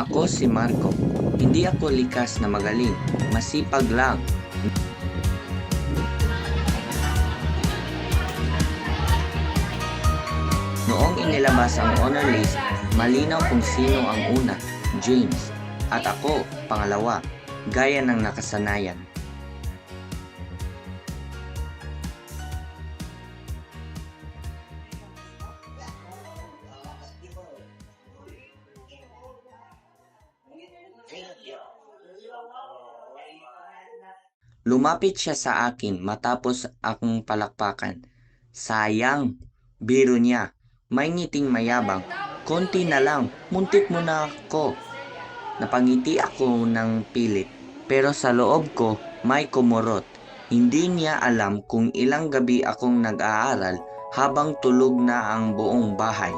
Ako si Marco. Hindi ako likas na magaling. Masipag lang. Noong inilabas ang honor list, malinaw kung sino ang una, James. At ako, pangalawa, gaya ng nakasanayan. Lumapit siya sa akin matapos akong palakpakan. Sayang, biro niya. May ngiting mayabang. Konti na lang, muntik mo na ako. Napangiti ako ng pilit, pero sa loob ko may kumurot. Hindi niya alam kung ilang gabi akong nag-aaral habang tulog na ang buong bahay.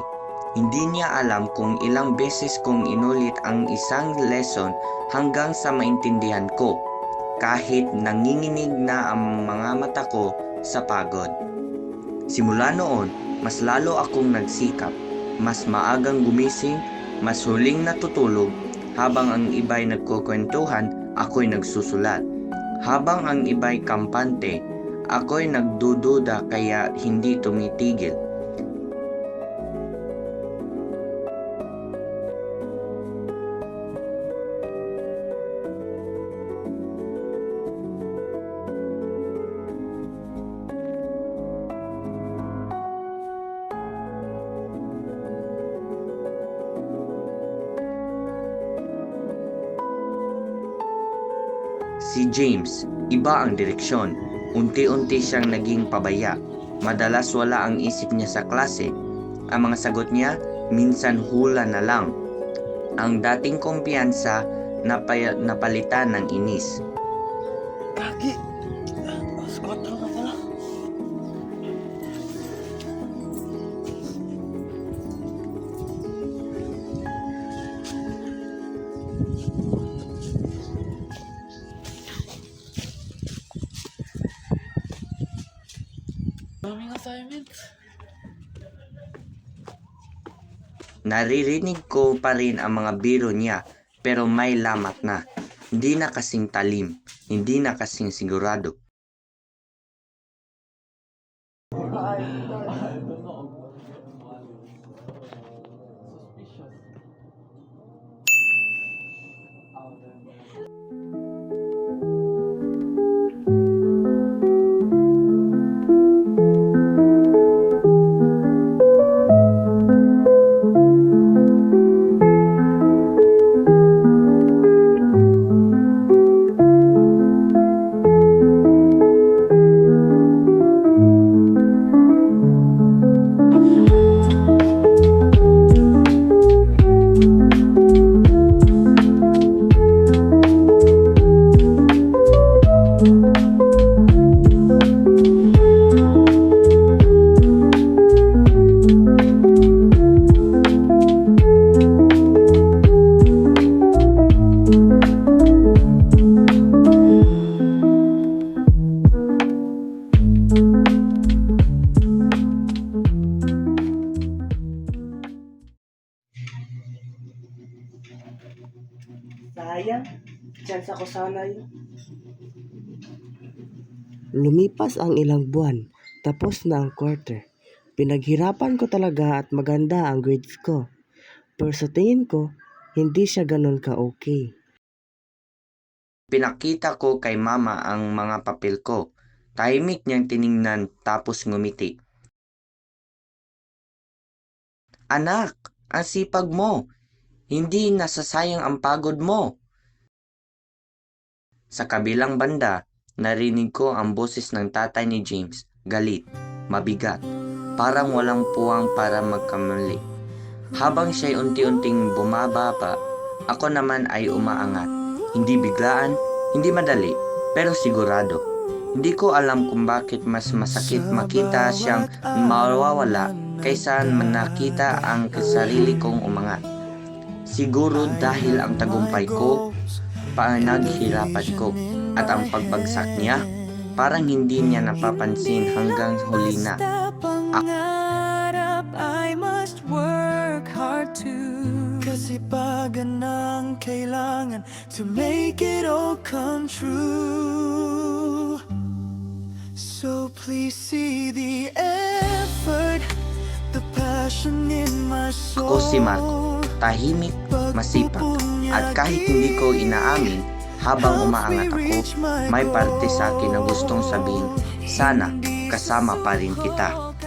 Hindi niya alam kung ilang beses kong inulit ang isang lesson hanggang sa maintindihan ko. Kahit nanginginig na ang mga mata ko sa pagod. Simula noon, mas lalo akong nagsikap. Mas maagang gumising, mas huling natutulog. Habang ang iba'y nagkukwentuhan, ako'y nagsusulat. Habang ang iba'y kampante, ako'y nagdududa kaya hindi tumitigil. Si James, iba ang direksyon. Unti-unti siyang naging pabaya. Madalas wala ang isip niya sa klase. Ang mga sagot niya, minsan hula na lang. Ang dating kumpiyansa napalitan ng inis. Kaki! Alas 4 na pala. Daming assignments. Naririnig ko pa rin ang mga biro niya, pero may lamat na. Hindi na kasing talim, hindi na kasing sigurado. Sayang, chance ako sana yun. Lumipas ang ilang buwan, tapos na ang quarter. Pinaghirapan ko talaga at maganda ang grades ko. Pero sa tingin ko, hindi siya ganun ka-okay. Pinakita ko kay mama ang mga papel ko. Tahimik niyang tiningnan tapos ngumiti. Anak, ang sipag mo. Hindi nasasayang ang pagod mo. Sa kabilang banda, narinig ko ang boses ng tatay ni James. Galit, mabigat, parang walang puwang para magkamali. Habang siya'y unti-unting bumababa, ako naman ay umaangat. Hindi biglaan, hindi madali, pero sigurado. Hindi ko alam kung bakit mas masakit makita siyang mawawala kaysa nakita ang sarili kong umangat. Siguro dahil ang tagumpay ko, panaghirapan ko, at ang pagbagsak niya, parang hindi niya napapansin hanggang huli na. Pangarap, I must work hard too. Kasi pag yan ang kailangan to make it all come true. So please see the effort, the passion in my soul. Ako si Mark, tahimik, masipag, at kahit hindi ko inaamin, habang umaangat ako, may parte sa akin na gustong sabihin, sana kasama pa rin kita.